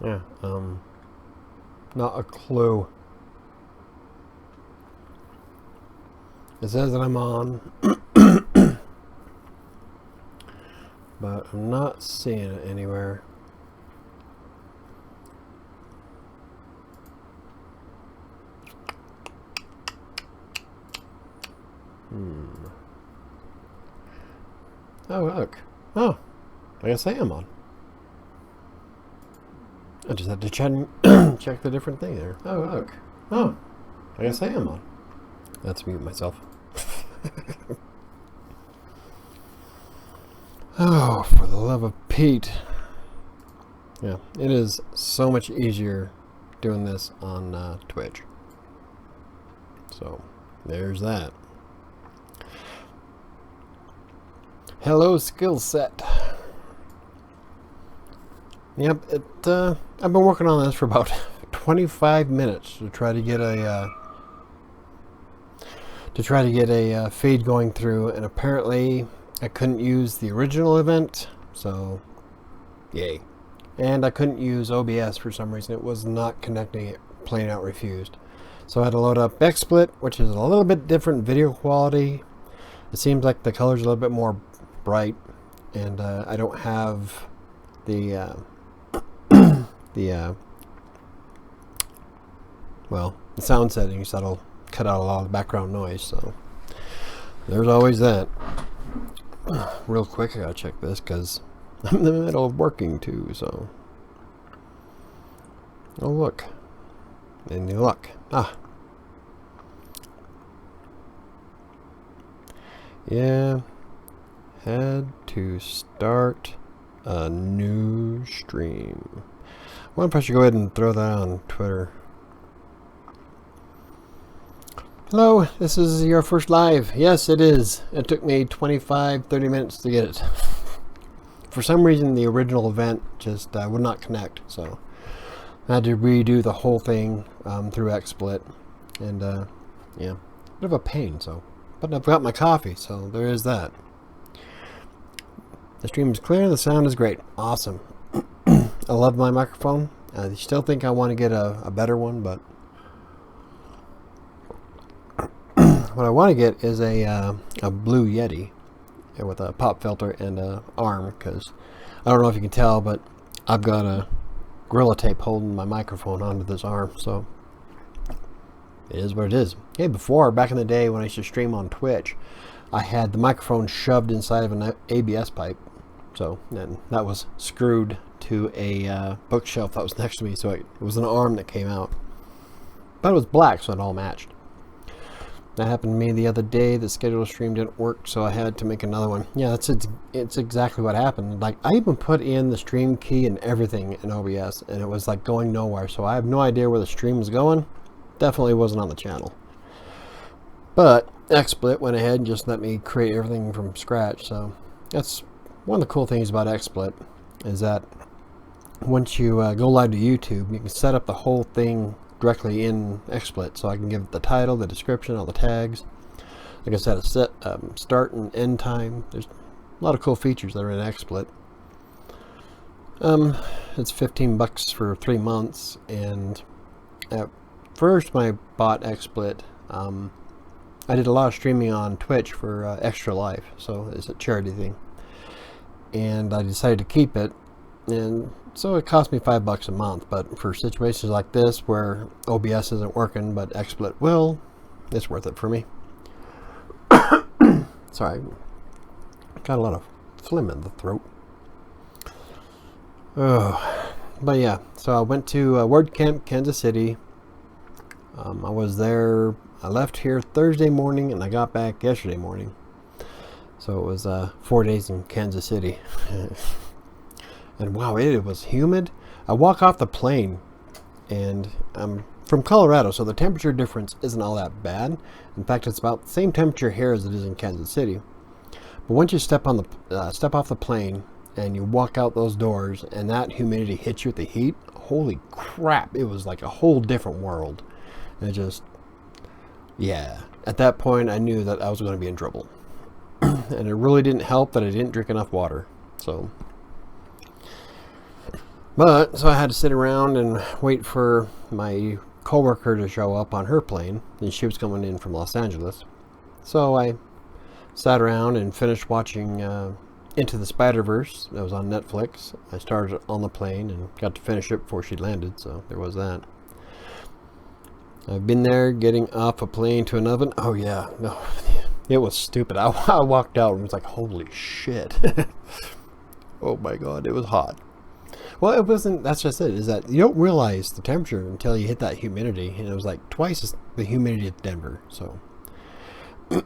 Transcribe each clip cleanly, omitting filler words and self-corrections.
Yeah, not a clue. It says that I'm on, but I'm not seeing it anywhere. Oh, look. Oh, I guess I am on. I just had to check the different thing there. Oh, look. Oh, I guess I am on. Let's mute myself. Oh, for the love of Pete. Yeah, it is so much easier doing this on Twitch. So, there's that. Hello, skill set. Yep, I've been working on this for about 25 minutes to try to get a feed going through, and apparently I couldn't use the original event, so yay. And I couldn't use OBS for some reason. It was not connecting, it plain out refused. So I had to load up XSplit, which is a little bit different video quality. It seems like the color's a little bit more bright, and I don't have the the sound settings that'll cut out a lot of the background noise, so there's always that. Real quick, I gotta check this because I'm in the middle of working too, so. Oh, look. Any luck? Ah. Yeah. Had to start a new stream. I wonder if I should go ahead and throw that on Twitter. Hello, this is your first live. Yes, it is. It took me 25-30 minutes to get it. For some reason, the original event just would not connect, so I had to redo the whole thing through XSplit, and yeah, bit of a pain. So, but I've got my coffee, so there is that. The stream is clear. The sound is great. Awesome. I love my microphone. I still think I want to get a better one, but what I want to get is a Blue Yeti with a pop filter and a arm, because I don't know if you can tell, but I've got a Gorilla Tape holding my microphone onto this arm, so it is what it is. Hey, before, back in the day when I used to stream on Twitch, I had the microphone shoved inside of an ABS pipe, so then that was screwed to a bookshelf that was next to me, so it was an arm that came out, but it was black, so it all matched. That happened to me the other day. The scheduled stream didn't work, so I had to make another one. Yeah, it's exactly what happened. Like, I even put in the stream key and everything in OBS, and it was like going nowhere. So I have no idea where the stream was going. Definitely wasn't on the channel. But XSplit went ahead and just let me create everything from scratch. So that's one of the cool things about XSplit, is that once you go live to YouTube, you can set up the whole thing directly in XSplit, so I can give it the title, the description, all the tags. Like I said, a set start and end time. There's a lot of cool features that are in XSplit. It's $15 for 3 months, and at first when I bought XSplit, I did a lot of streaming on Twitch for Extra Life, so it's a charity thing, and I decided to keep it, and so it cost me $5 a month. But for situations like this where OBS isn't working but XSplit will, it's worth it for me. Sorry, got a lot of phlegm in the throat. Oh, but yeah, so I went to WordCamp Kansas City. I was there. I left here Thursday morning and I got back yesterday morning. So it was 4 days in Kansas City. And wow, it was humid. I walk off the plane, and I'm from Colorado, so the temperature difference isn't all that bad. In fact, it's about the same temperature here as it is in Kansas City. But once you step off the plane and you walk out those doors, and that humidity hits you with the heat, holy crap! It was like a whole different world. And it just, yeah. At that point, I knew that I was going to be in trouble, and it really didn't help that I didn't drink enough water. So. But so I had to sit around and wait for my coworker to show up on her plane, and she was coming in from Los Angeles. So I sat around and finished watching Into the Spider-Verse. That was on Netflix. I started on the plane and got to finish it before she landed, so there was that. I've been there getting off a plane to another. Oh yeah, no, it was stupid. I walked out and was like, holy shit. Oh my god, it was hot. Well, it wasn't. That's just it. Is that you don't realize the temperature until you hit that humidity, and it was like twice the humidity of Denver. So, yeah,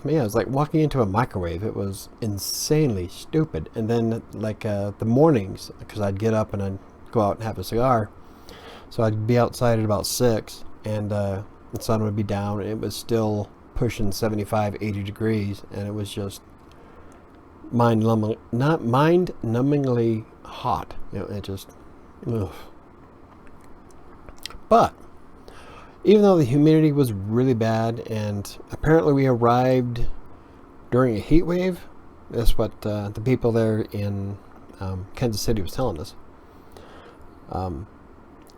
it was like walking into a microwave. It was insanely stupid. And then, like the mornings, because I'd get up and I'd go out and have a cigar. So I'd be outside at about 6, and the sun would be down, and it was still pushing 75, 80 degrees, and it was just mind-numbingly hot. You know, it just, ugh. But even though the humidity was really bad, and apparently we arrived during a heat wave, that's what the people there in Kansas City was telling us.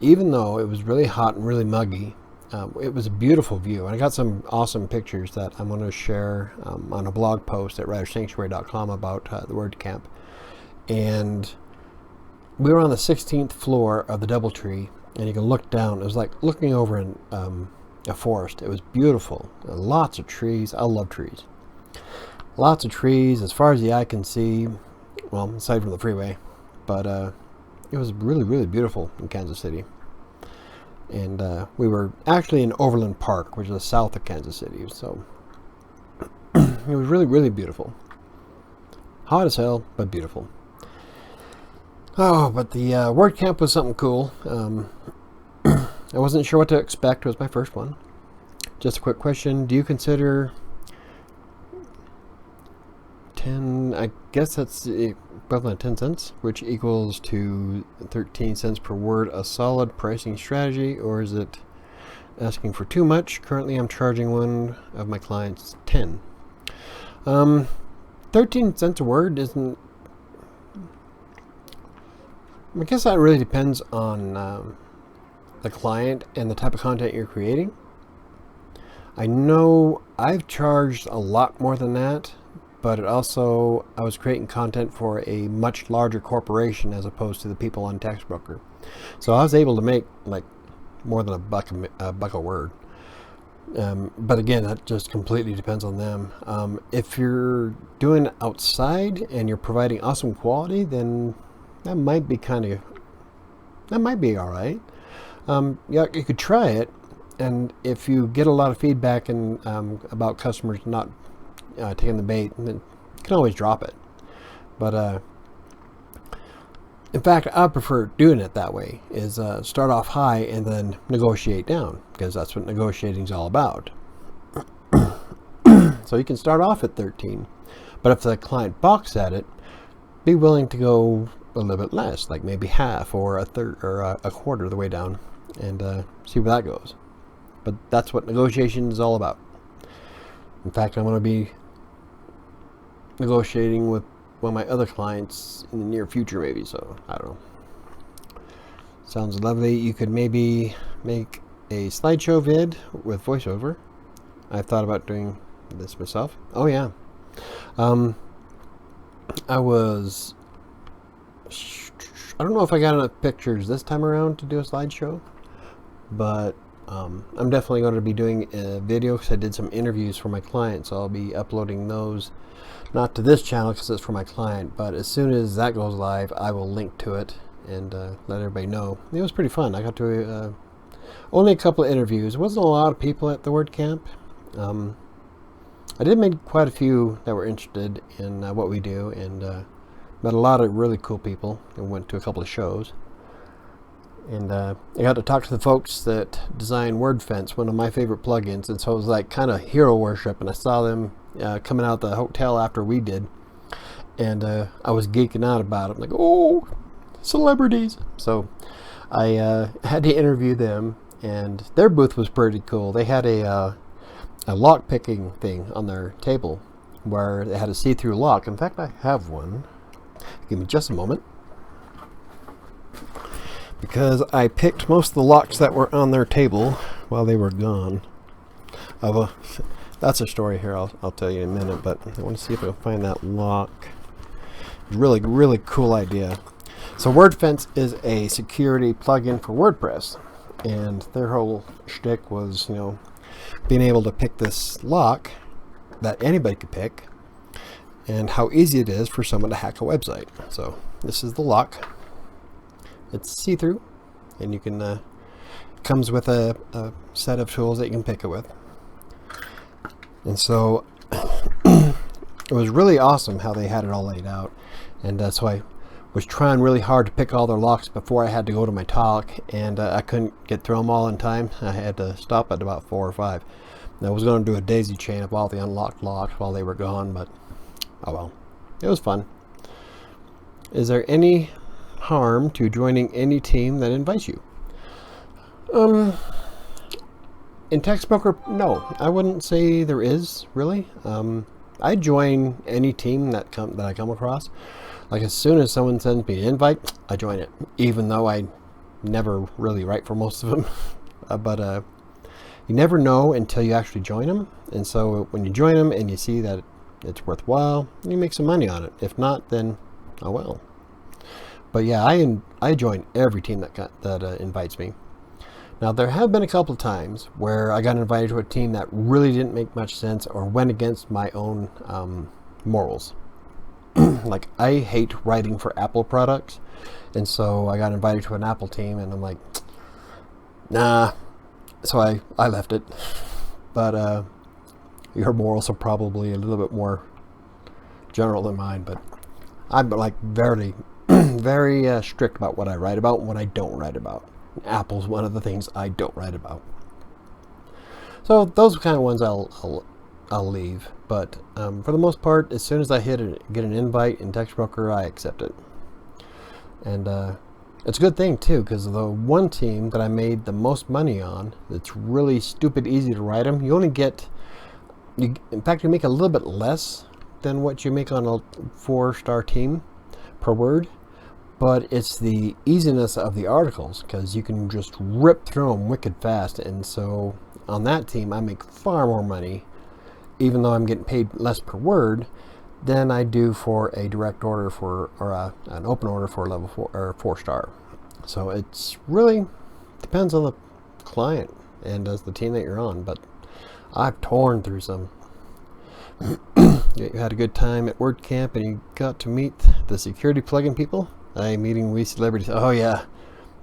Even though it was really hot and really muggy, it was a beautiful view. And I got some awesome pictures that I'm going to share on a blog post at WriterSanctuary.com about the WordCamp. And we were on the 16th floor of the DoubleTree, and you can look down. It was like looking over in a forest. It was beautiful. Lots of trees. I love trees. Lots of trees as far as the eye can see. Well, aside from the freeway. But it was really, really beautiful in Kansas City. And we were actually in Overland Park, which is south of Kansas City. So it was really, really beautiful. Hot as hell, but beautiful. Oh, but the WordCamp was something cool. I wasn't sure what to expect. It was my first one. Just a quick question. Do you consider 10, I guess that's the equivalent of 10 cents, which equals to 13 cents per word, a solid pricing strategy, or is it asking for too much? Currently, I'm charging one of my clients 10. 13 cents a word isn't... I guess that really depends on the client and the type of content you're creating. I know I've charged a lot more than that, but it also, I was creating content for a much larger corporation as opposed to the people on Textbroker. So I was able to make like more than a buck a word. But again, that just completely depends on them. If you're doing it outside and you're providing awesome quality, then that might be all right. Yeah, you could try it, and if you get a lot of feedback and about customers not taking the bait, then you can always drop it. But in fact, I prefer doing it that way, is start off high and then negotiate down, because that's what negotiating is all about. So you can start off at 13, but if the client balks at it, be willing to go a little bit less, like maybe half or a third or a quarter of the way down, and see where that goes. But that's what negotiation is all about. In fact, I'm going to be negotiating with one of my other clients in the near future, maybe. So I don't know. Sounds lovely. You could maybe make a slideshow vid with voiceover. I've thought about doing this myself. Oh yeah. I don't know if I got enough pictures this time around to do a slideshow, but I'm definitely going to be doing a video because I did some interviews for my client, so I'll be uploading those, not to this channel because it's for my client, but as soon as that goes live, I will link to it and let everybody know. It was pretty fun. I got to only a couple of interviews. There wasn't a lot of people at the WordCamp. I did make quite a few that were interested in what we do, and met a lot of really cool people, and went to a couple of shows. And I got to talk to the folks that design WordFence, one of my favorite plugins, and so it was like kind of hero worship, and I saw them coming out of the hotel after we did, and I was geeking out about it. I'm like, oh, celebrities. So I had to interview them, and their booth was pretty cool. They had a lock picking thing on their table where they had a see-through lock. In fact, I have one. Give me just a moment. because I picked most of the locks that were on their table while they were gone. That's a story here I'll tell you in a minute, but I want to see if I can find that lock. Really, really cool idea. So WordFence is a security plugin for WordPress, and their whole shtick was, you know, being able to pick this lock that anybody could pick, and how easy it is for someone to hack a website. So this is the lock. It's see-through, and you can comes with a set of tools that you can pick it with. And so it was really awesome how they had it all laid out, and so I was trying really hard to pick all their locks before I had to go to my talk, and I couldn't get through them all in time. I had to stop at about 4 or 5. And I was going to do a daisy chain of all the unlocked locks while they were gone, but oh well, it was fun. Is there any harm to joining any team that invites you? In Textbroker, no, I wouldn't say there is really. I join any team that I come across. Like, as soon as someone sends me an invite, I join it, even though I never really write for most of them. But you never know until you actually join them. And so when you join them and you see that it's worthwhile, you make some money on it. If not, then oh well. But yeah, I join every team that invites me. Now, there have been a couple of times where I got invited to a team that really didn't make much sense or went against my own morals. Like, I hate writing for Apple products, and so I got invited to an Apple team, and I'm like, nah. So I left it. But your morals are probably a little bit more general than mine, but I'm like very very strict about what I write about and what I don't write about. Apple's one of the things I don't write about. So those are kind of ones I'll leave. But for the most part, as soon as I get an invite in Textbroker, I accept it. And it's a good thing too, because the one team that I made the most money on, it's really stupid easy to write them. You only get, in fact, you make a little bit less than what you make on a 4-star team per word. But it's the easiness of the articles, because you can just rip through them wicked fast. And so on that team, I make far more money, even though I'm getting paid less per word, than I do for a direct order or an open order for a level 4 or 4-star. So it's really depends on the client and as the team that you're on. But I've torn through some. You had a good time at WordCamp and you got to meet the security plugin people. Meeting we celebrities. Oh yeah,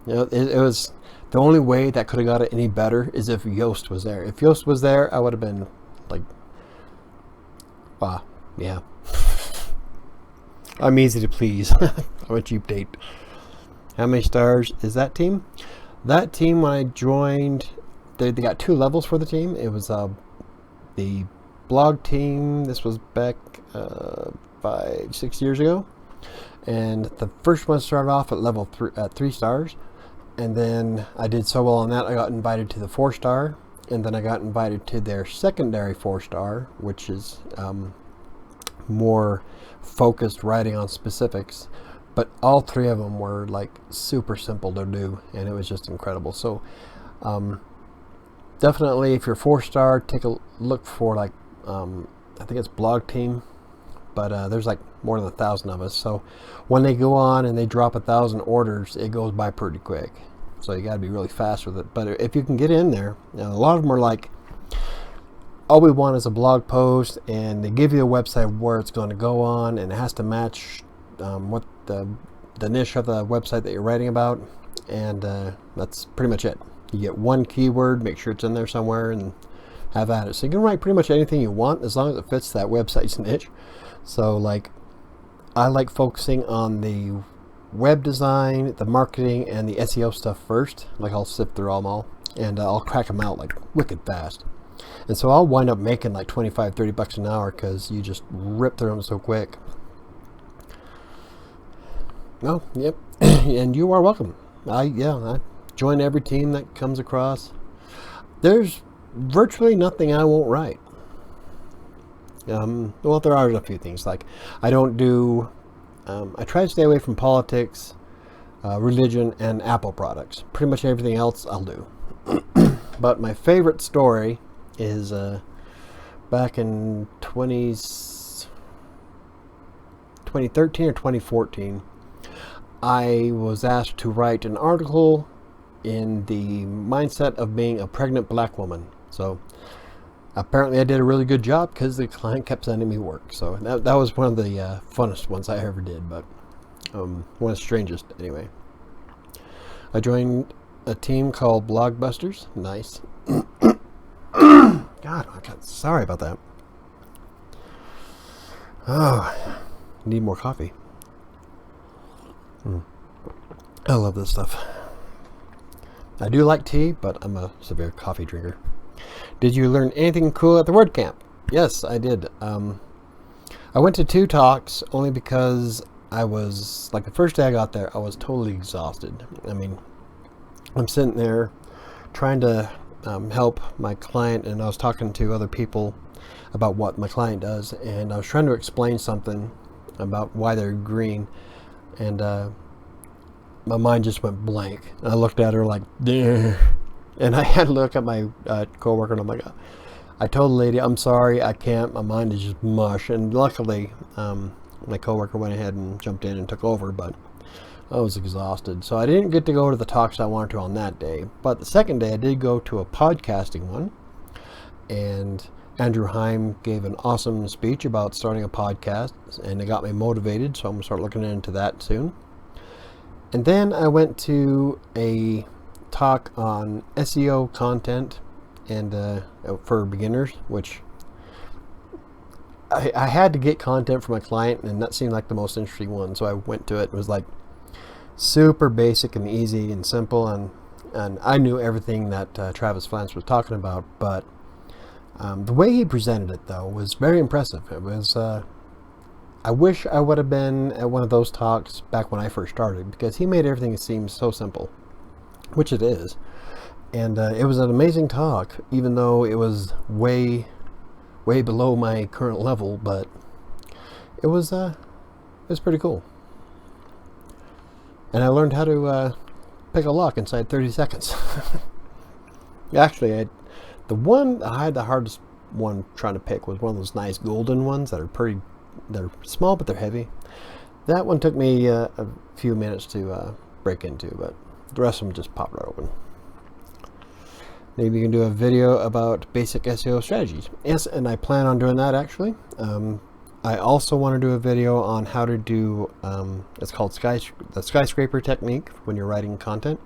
you know, it was the only way that could have got it any better is if Yoast was there. If Yoast was there, I would have been like, wow, yeah. I'm easy to please. I'm a cheap date. How many stars is that team? That team, when I joined, they got 2 levels for the team. It was the blog team. This was back 5-6 years ago. And the first one started off at level 3 stars, and then I did so well on that I got invited to the 4-star, and then I got invited to their secondary 4-star, which is more focused writing on specifics. But all 3 of them were like super simple to do, and it was just incredible. So definitely, if you're 4-star, take a look for like I think it's blog team. But there's like more than 1,000 of us. So when they go on and they drop 1,000 orders, it goes by pretty quick. So you got to be really fast with it. But if you can get in there, you know, a lot of them are like, all we want is a blog post, and they give you a website where it's going to go on, and it has to match what the niche of the website that you're writing about. And that's pretty much it. You get one keyword, make sure it's in there somewhere, and have at it. So you can write pretty much anything you want as long as it fits that website's niche. So like, I like focusing on the web design, the marketing, and the SEO stuff first. Like, I'll sift through them all, and I'll crack them out like wicked fast. And so I'll wind up making like 25-30 bucks an hour because you just rip through them so quick. Oh, yep. And you are welcome. I join every team that comes across. There's virtually nothing I won't write. Well, there are a few things. Like, I don't do I try to stay away from politics, religion, and Apple products. Pretty much everything else I'll do. But my favorite story is back in 2013 or 2014. I was asked to write an article in the mindset of being a pregnant black woman. So apparently I did a really good job because the client kept sending me work. So that was one of the funnest ones I ever did, but one of the strangest anyway. I joined a team called Blogbusters. Nice. God, sorry about that. Oh, need more coffee. I love this stuff. I do like tea, but I'm a severe coffee drinker. Did you learn anything cool at the WordCamp? Yes, I did. I went to 2 talks only because I was, like, the first day I got there, I was totally exhausted. I mean, I'm sitting there trying to help my client, and I was talking to other people about what my client does, and I was trying to explain something about why they're green, and my mind just went blank. And I looked at her like, "Duh." And I had to look at my coworker, and I'm like, I told the lady, I'm sorry, I can't, my mind is just mush. And luckily, my coworker went ahead and jumped in and took over, but I was exhausted. So I didn't get to go to the talks I wanted to on that day. But the second day, I did go to a podcasting one, and Andrew Heim gave an awesome speech about starting a podcast, and it got me motivated, so I'm going to start looking into that soon. And then I went to a talk on SEO content and for beginners, which I had to get content for my client, and that seemed like the most interesting one, so I went to it. It was like super basic and easy and simple, and I knew everything that Travis Flance was talking about, but the way he presented it, though, was very impressive. It was I wish I would have been at one of those talks back when I first started, because he made everything seem so simple, which it is. And it was an amazing talk, even though it was way below my current level, but it was pretty cool. And I learned how to pick a lock inside 30 seconds. Actually, the one I had the hardest one trying to pick was one of those nice golden ones that are they're small, but they're heavy. That one took me a few minutes to break into, but the rest of them just popped right open. Maybe you can do a video about basic SEO strategies. Yes, and I plan on doing that, actually. I also want to do a video on how to do, it's called the skyscraper technique when you're writing content.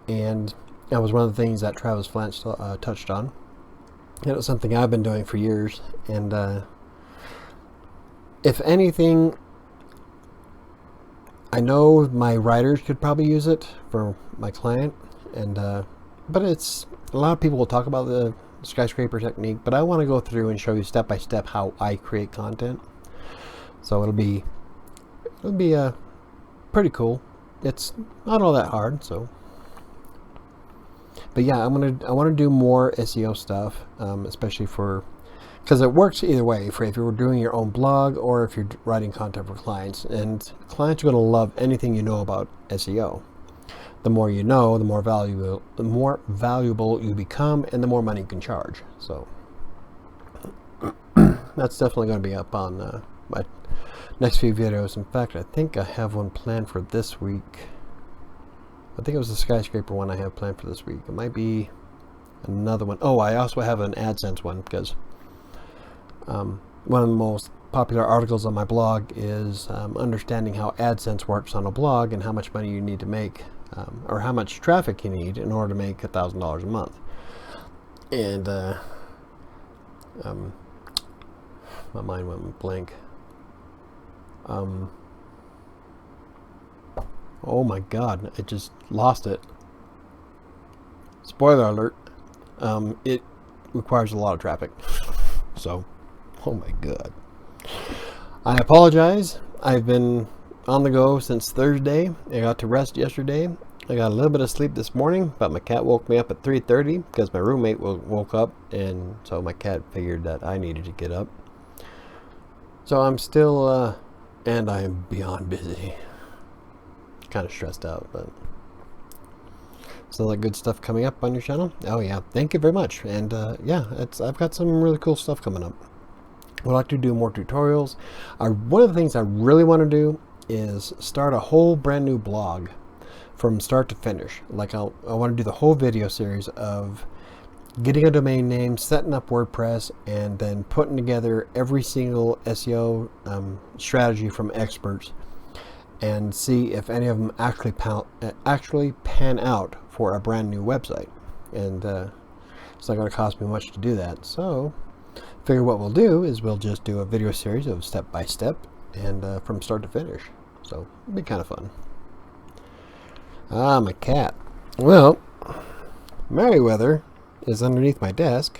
And that was one of the things that Travis Flance touched on. It was something I've been doing for years. And if anything, I know my writers could probably use it for my client. And but it's, a lot of people will talk about the skyscraper technique, but I want to go through and show you step by step how I create content. So it'll be pretty cool. It's not all that hard, so. But yeah, I want to do more SEO stuff, especially because it works either way. If you're doing your own blog or if you're writing content for clients, and clients are going to love anything you know about SEO. The more you know, the more valuable you become, and the more money you can charge. So that's definitely going to be up on my next few videos. In fact, I think I have one planned for this week. I think it was the skyscraper one I have planned for this week. It might be another one. Oh, I also have an AdSense one, because one of the most popular articles on my blog is understanding how AdSense works on a blog and how much money you need to make, or how much traffic you need in order to make $1,000 a month. And my mind went blank. Oh my god, I just lost it. Spoiler alert. It requires a lot of traffic. So, oh my god. I apologize. I've been on the go since Thursday. I got to rest yesterday. I got a little bit of sleep this morning, but my cat woke me up at 3:30 because my roommate woke up, and so my cat figured that I needed to get up. So I'm still, and I am beyond busy. kind of stressed out, but some like good stuff coming up on your channel. Oh yeah, thank you very much. And yeah, I've got some really cool stuff coming up. I'd like to do more tutorials. One of the things I really want to do is start a whole brand new blog from start to finish. Like I want to do the whole video series of getting a domain name, setting up WordPress, and then putting together every single SEO strategy from experts, and see if any of them actually pan out for a brand new website. And it's not going to cost me much to do that. So figure what we'll do is we'll just do a video series of step by step and from start to finish. So it'll be kind of fun. Ah, my cat. Well, Merriweather is underneath my desk,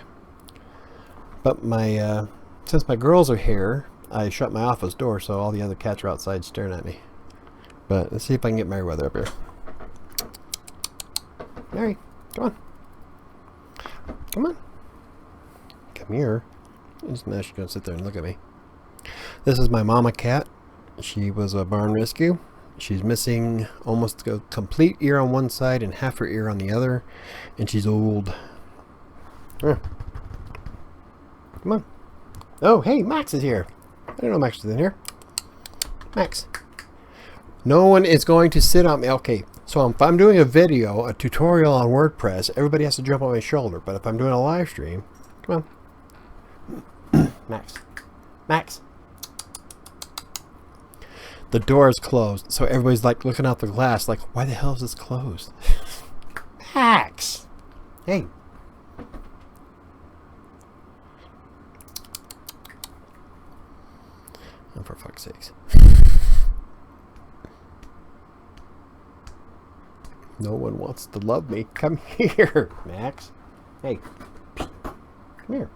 but my since my girls are here, I shut my office door so all the other cats are outside staring at me. But let's see if I can get Merriweather up here. Mary, come on. Come on. Come here. Now she's going to sit there and look at me. This is my mama cat. She was a barn rescue. She's missing almost a complete ear on one side and half her ear on the other. And she's old. Come on. Oh, hey, Max is here. I didn't know Max was in here. Max. No one is going to sit on me. Okay, so if I'm doing a video, a tutorial on WordPress, everybody has to jump on my shoulder. But if I'm doing a live stream, come on. Max. Max. The door is closed, so everybody's like looking out the glass like, why the hell is this closed? Max. Hey. Oh, for fuck's sakes. No one wants to love me. Come here, Max. Hey. Come here.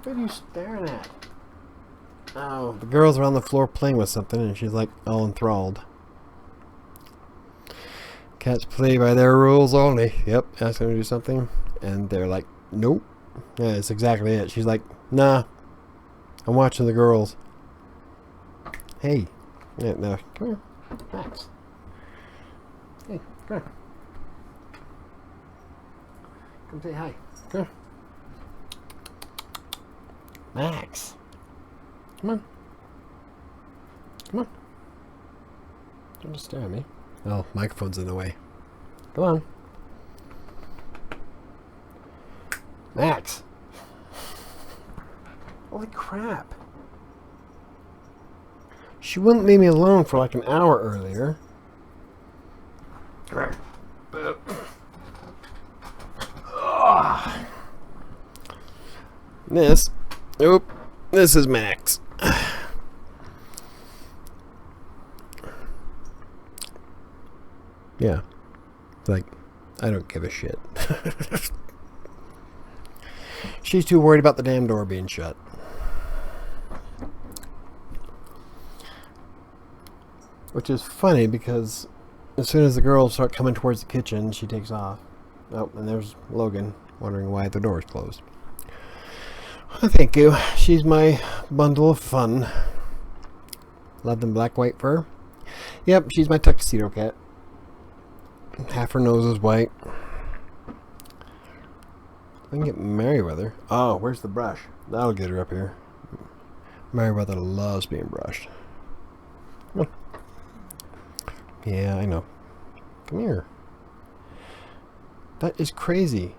What are you staring at? Oh, the girls are on the floor playing with something and she's like all enthralled. Cats play by their rules only. Yep, ask them to do something and they're like, nope. Yeah, that's exactly it. She's like, nah, I'm watching the girls. Hey. Yeah, no, come here. Max. Hey, come here. Come say hi. Come here. Max. Come on. Come on. Don't just stare at me. Oh, microphone's in the way. Come on. Max. Holy crap. She wouldn't leave me alone for like an hour earlier. This. Oop. This is Max. Yeah. Like, I don't give a shit. She's too worried about the damn door being shut. Which is funny because as soon as the girls start coming towards the kitchen, she takes off. Oh, and there's Logan wondering why the door is closed. Oh, thank you. She's my bundle of fun. Love them black white fur. Yep, she's my tuxedo cat. Half her nose is white. I can get Merriweather. Oh, where's the brush? That'll get her up here. Merriweather loves being brushed. Come on. Yeah, I know. Come here. That is crazy.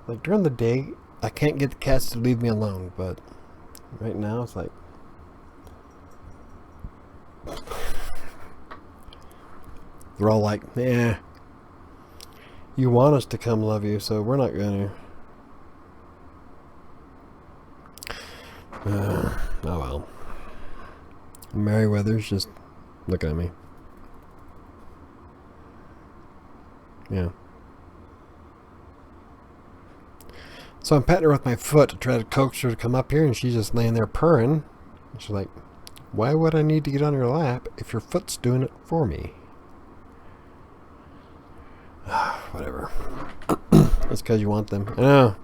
Like during the day, I can't get the cats to leave me alone, but right now it's like they're all like, "Yeah, you want us to come love you, so we're not gonna." Oh well. Merriweather's just looking at me. Yeah. So I'm patting her with my foot to try to coax her to come up here, and she's just laying there purring. She's like, why would I need to get on your lap if your foot's doing it for me? Whatever. That's because you want them. I know.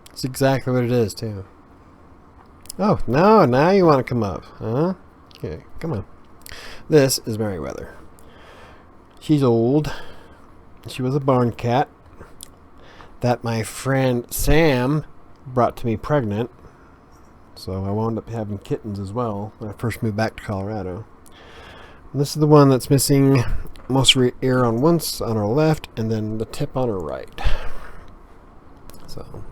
That's exactly what it is, too. Oh, no, now you want to come up. Huh? Okay, come on. This is Meriwether. She's old. She was a barn cat that my friend Sam brought to me pregnant. So I wound up having kittens as well when I first moved back to Colorado. And this is the one that's missing most of her ear on her left, and then the tip on her right. So,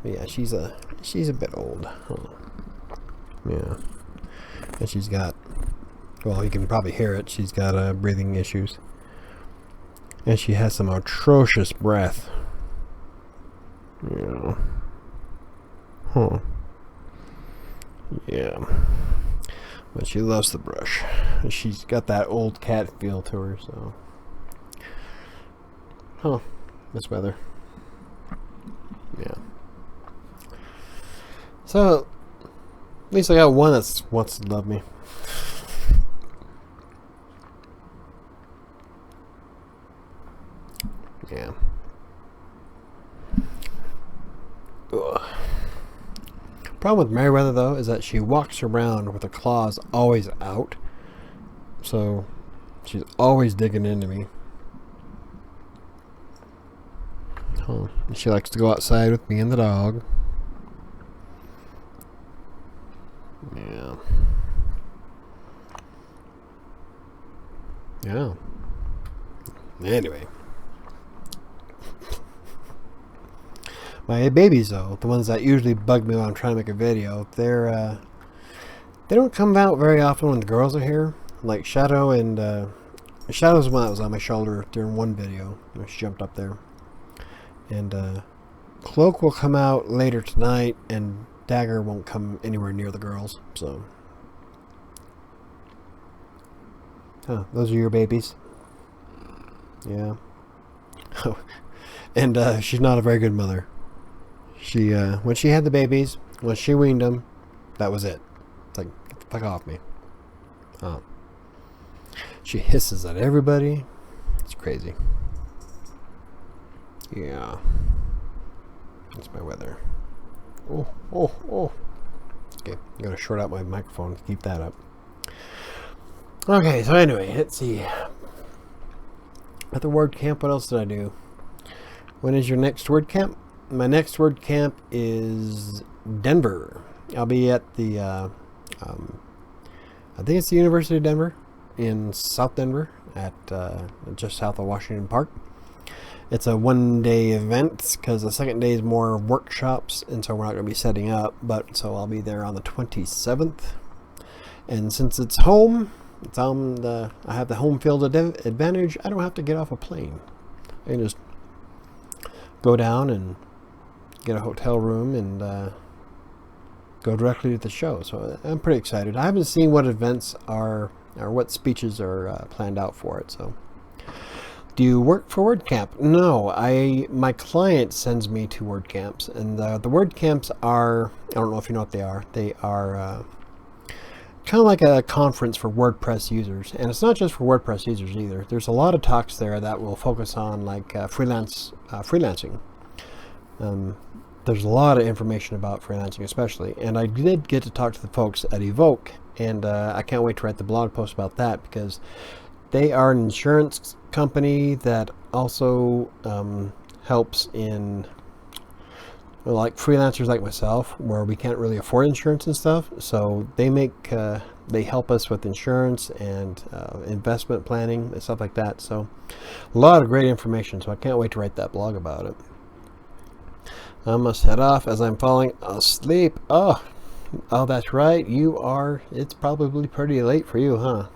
yeah, she's a bit old. Yeah, and she's got, well, you can probably hear it. She's got breathing issues, and she has some atrocious breath. Yeah. Huh. Yeah. But she loves the brush. She's got that old cat feel to her, so. Huh. This weather. Yeah. So, at least I got one that wants to love me. Yeah. Ugh. Problem with Meriwether, though, is that she walks around with her claws always out. So, she's always digging into me. Huh. She likes to go outside with me and the dog. Yeah. Yeah. Anyway. My babies, though, the ones that usually bug me when I'm trying to make a video, they don't come out very often when the girls are here. Like Shadow, and Shadow's the one that was on my shoulder during one video. She jumped up there. And Cloak will come out later tonight, and Dagger won't come anywhere near the girls. So, those are your babies. Yeah. And she's not a very good mother. She when she had the babies, when she weaned them, that was it. It's like, get the fuck off me. She hisses at everybody. It's crazy. Yeah. That's my weather. Oh. Okay, I'm gonna short out my microphone to keep that up. Okay, so anyway, let's see. At the WordCamp, what else did I do? When is your next WordCamp? My next WordCamp is Denver. I'll be at the, I think it's the University of Denver in South Denver at just south of Washington Park. It's a one-day event because the second day is more workshops, and so we're not going to be setting up. But so I'll be there on the 27th, and since it's home, it's on I have the home field advantage. I don't have to get off a plane. I can just go down and get a hotel room and go directly to the show. So I'm pretty excited. I haven't seen what events are or what speeches are planned out for it. So, do you work for WordCamp? No, my client sends me to WordCamps, and the WordCamps are, I don't know if you know what they are. They are kind of like a conference for WordPress users, and it's not just for WordPress users either. There's a lot of talks there that will focus on like freelancing. There's a lot of information about freelancing, especially, and I did get to talk to the folks at Evoke, and I can't wait to write the blog post about that because they are an insurance company that also helps in, well, like freelancers like myself, where we can't really afford insurance and stuff. So they help us with insurance and investment planning and stuff like that. So a lot of great information. So I can't wait to write that blog about it. I must head off as I'm falling asleep. Oh, that's right. It's probably pretty late for you, huh?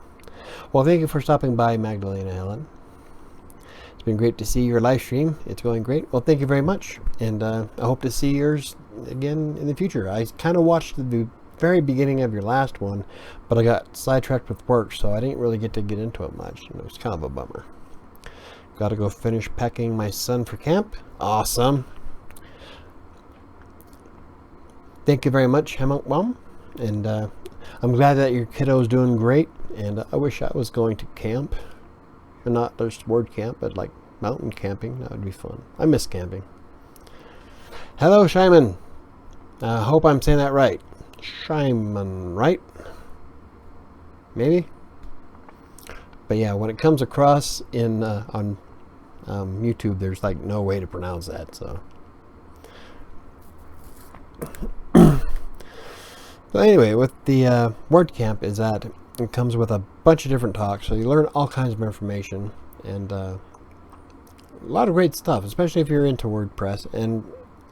Well, thank you for stopping by, Magdalena Helen. It's been great to see your live stream. It's going great. Well, thank you very much. And I hope to see yours again in the future. I kind of watched the very beginning of your last one, but I got sidetracked with work, so I didn't really get to get into it much. It was kind of a bummer. Got to go finish packing my son for camp. Awesome. Thank you very much, Hemant. And I'm glad that your kiddo's doing great. And I wish I was going to camp. And not just word camp, but like mountain camping. That would be fun. I miss camping. Hello, Shyman. I hope I'm saying that right. Shyman, right? Maybe? But yeah, when it comes across in on YouTube, there's like no way to pronounce that. So, but anyway, with the WordCamp is that it comes with a bunch of different talks, so you learn all kinds of information and a lot of great stuff, especially if you're into WordPress. And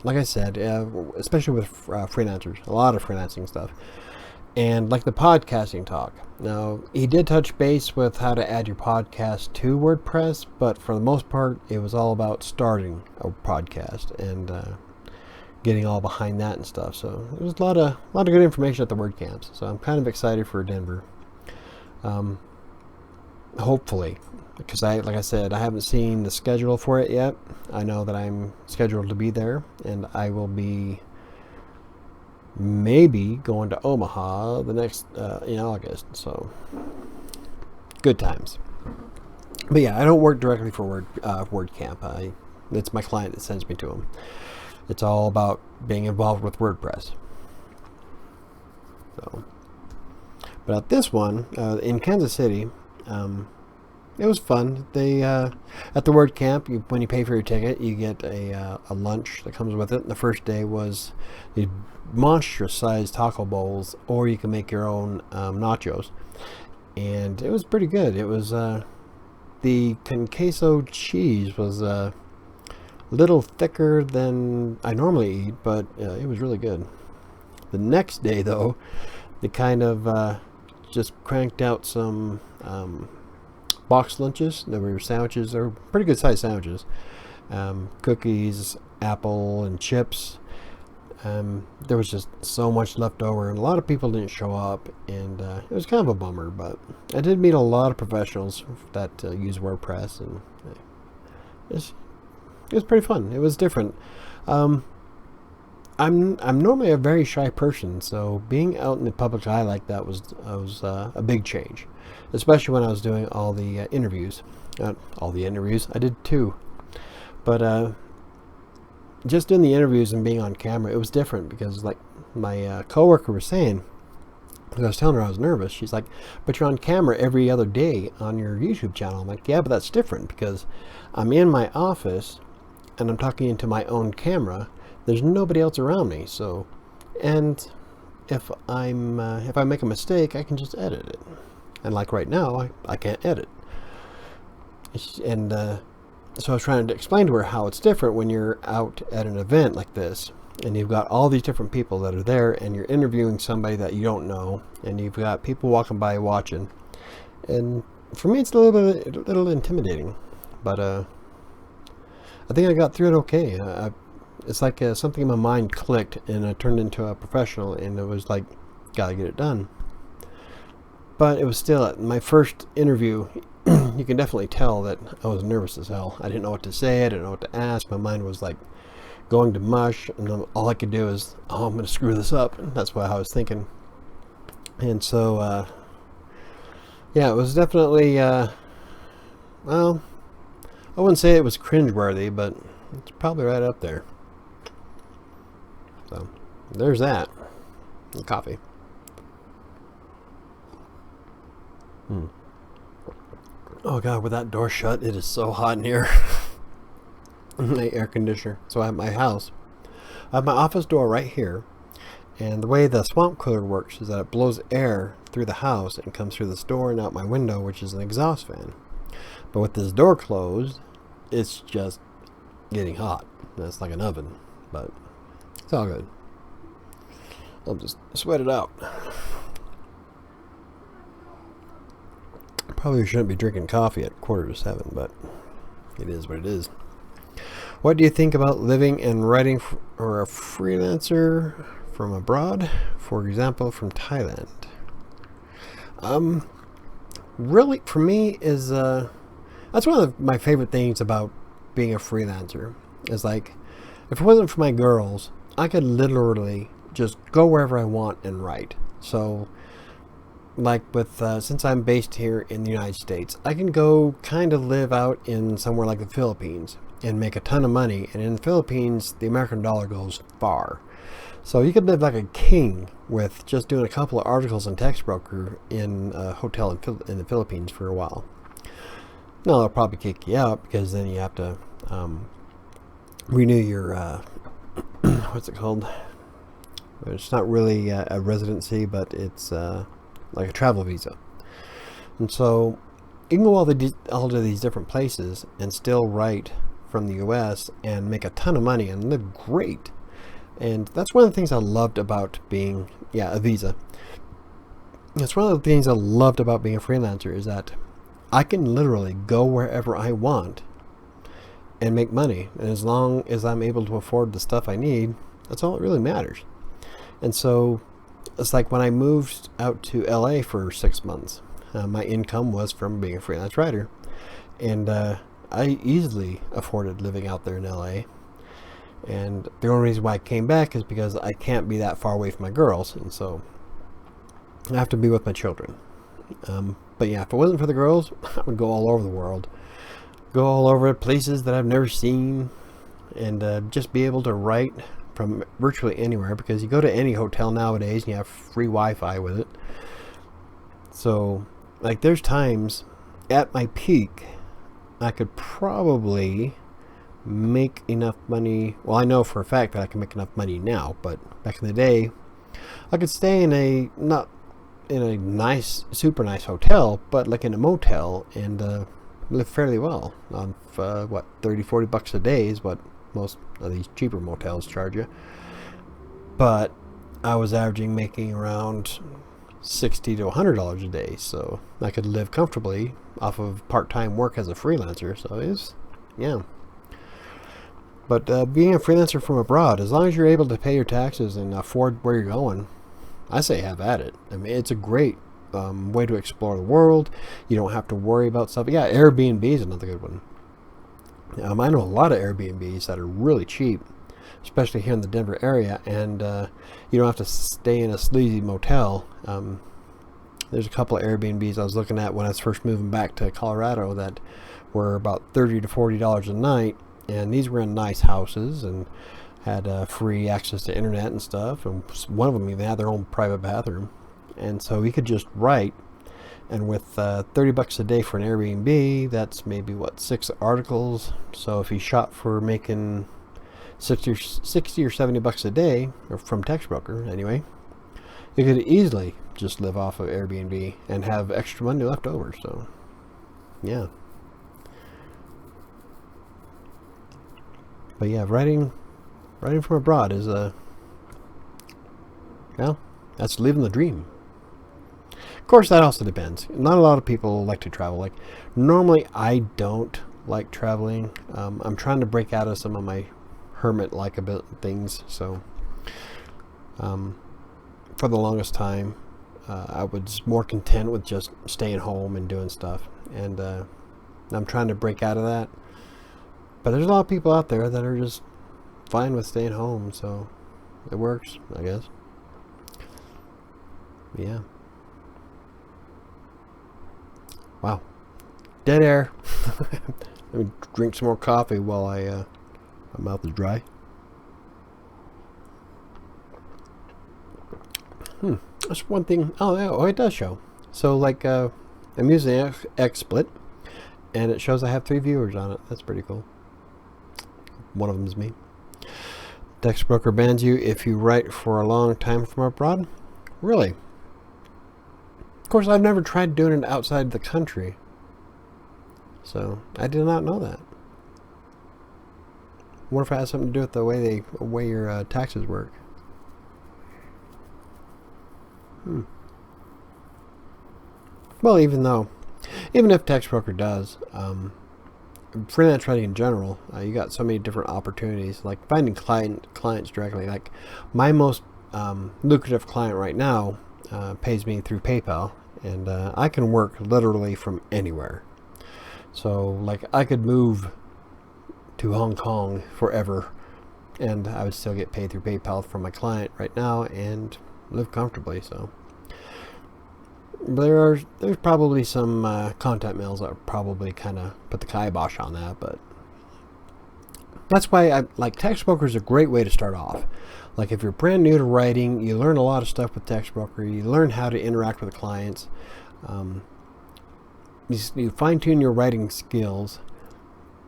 like I said, especially with freelancers, a lot of freelancing stuff. And like the podcasting talk. Now, he did touch base with how to add your podcast to WordPress, but for the most part, it was all about starting a podcast and getting all behind that and stuff. So there was a lot of good information at the WordCamps. So I'm kind of excited for Denver. Hopefully, because like I said, I haven't seen the schedule for it yet. I know that I'm scheduled to be there, and I will be maybe going to Omaha the next in August. So good times. But yeah, I don't work directly for WordCamp. It's my client that sends me to them. It's all about being involved with WordPress. So, but at this one in Kansas City, it was fun. They at the WordCamp, when you pay for your ticket, you get a lunch that comes with it. And the first day was these monstrous-sized taco bowls, or you can make your own nachos, and it was pretty good. It was the con queso cheese was a little thicker than I normally eat, but it was really good. The next day, though, they kind of just cranked out some box lunches. There were sandwiches. They were pretty good sized sandwiches. Cookies, apple, and chips. There was just so much left over, and a lot of people didn't show up, and it was kind of a bummer. But I did meet a lot of professionals that use WordPress, and it was pretty fun. It was different. I'm normally a very shy person, so being out in the public eye like that was a big change, especially when I was doing all the interviews. All the interviews, I did 2, but just doing the interviews and being on camera, it was different because, like my coworker was saying, because I was telling her I was nervous. She's like, "But you're on camera every other day on your YouTube channel." I'm like, "Yeah, but that's different because I'm in my office and I'm talking into my own camera. There's nobody else around me, so, and if I make a mistake, I can just edit it. And like right now, I can't edit." And so I was trying to explain to her how it's different when you're out at an event like this, and you've got all these different people that are there, and you're interviewing somebody that you don't know, and you've got people walking by watching. And for me, it's a little intimidating, but I think I got through it okay. It's like something in my mind clicked, and I turned into a professional, and it was like, gotta get it done. But it was still my first interview. You can definitely tell that I was nervous as hell. I didn't know what to say. I didn't know what to ask. My mind was like going to mush, and all I could do is, "Oh, I'm going to screw this up." And that's what I was thinking. And so, yeah, it was definitely, well, I wouldn't say it was cringeworthy, but it's probably right up there. So, there's that. The coffee. Oh God, with that door shut, it is so hot in here. The air conditioner. So I have my house. I have my office door right here, and the way the swamp cooler works is that it blows air through the house and comes through this door and out my window, which is an exhaust fan. But with this door closed, it's just getting hot. It's like an oven, but it's all good. I'll just sweat it out. Probably shouldn't be drinking coffee at 6:45, but it is what it is. What do you think about living and writing for a freelancer from abroad, for example, from Thailand? Really, for me, is that's one of my favorite things about being a freelancer. Is like, if it wasn't for my girls, I could literally just go wherever I want and write. So, like with since I'm based here in the United States, I can go kind of live out in somewhere like the Philippines and make a ton of money. And in the Philippines, the American dollar goes far. So you could live like a king with just doing a couple of articles in Textbroker in a hotel in the Philippines for a while. No, they'll probably kick you out because then you have to renew your what's it called? It's not really a residency, but it's like a travel visa. And so you can go all to these different places and still write from the U.S. and make a ton of money and live great. And that's one of the things I loved about being a visa. That's one of the things I loved about being a freelancer, is that I can literally go wherever I want and make money. And as long as I'm able to afford the stuff I need, that's all that really matters. And so it's like when I moved out to LA for 6 months, my income was from being a freelance writer. And I easily afforded living out there in LA. And the only reason why I came back is because I can't be that far away from my girls. And so I have to be with my children. But yeah, if it wasn't for the girls, I would go all over the world. Go all over places that I've never seen. And just be able to write from virtually anywhere, because you go to any hotel nowadays and you have free Wi-Fi with it. So like there's times at my peak I could probably make enough money. Well, I know for a fact that I can make enough money now, but back in the day I could stay in a not in a nice, super nice hotel, but like in a motel, and live fairly well on what, $30-40 a day is what most of these cheaper motels charge you. But I was making around $60 to $100 a day, so I could live comfortably off of part-time work as a freelancer. So it's but being a freelancer from abroad, as long as you're able to pay your taxes and afford where you're going, I say have at it. I mean, it's a great way to explore the world. You don't have to worry about stuff. Yeah, Airbnb is another good one. I know a lot of Airbnbs that are really cheap, especially here in the Denver area, and you don't have to stay in a sleazy motel. There's a couple of Airbnbs I was looking at when I was first moving back to Colorado that were about $30 to $40 a night, and these were in nice houses and had free access to internet and stuff, and one of them even had their own private bathroom. And so we could just write, and with $30 a day for an Airbnb, that's maybe what, 6 articles. So if you shot for making 60 or $70 a day, or from Textbroker anyway, you could easily just live off of Airbnb and have extra money left over. So yeah, but yeah, writing from abroad is that's living the dream. Of course, that also depends. Not a lot of people like to travel. Like, normally I don't like traveling. I'm trying to break out of some of my hermit-like things. So for the longest time, I was more content with just staying home and doing stuff. And I'm trying to break out of that. But there's a lot of people out there that are just fine with staying home. So it works, I guess. Yeah. Wow. Dead air. Let me drink some more coffee while my mouth is dry. That's one thing. Oh, it does show. So like I'm using XSplit, and it shows I have 3 viewers on it. That's pretty cool. One of them is me. Textbroker bans you if you write for a long time from abroad. Really? Of course, I've never tried doing it outside the country, so I did not know that. What if it has something to do with the way your taxes work? Well, even if Textbroker does, freelance writing in general, you got so many different opportunities, like finding clients directly. Like my most lucrative client right now pays me through PayPal, and I can work literally from anywhere. So like I could move to Hong Kong forever and I would still get paid through PayPal from my client right now and live comfortably. So there's probably some content mills that probably kind of put the kibosh on that, but that's why I like Textbroker is a great way to start off. Like if you're brand new to writing, you learn a lot of stuff with Textbroker. You learn how to interact with the clients. you fine-tune your writing skills,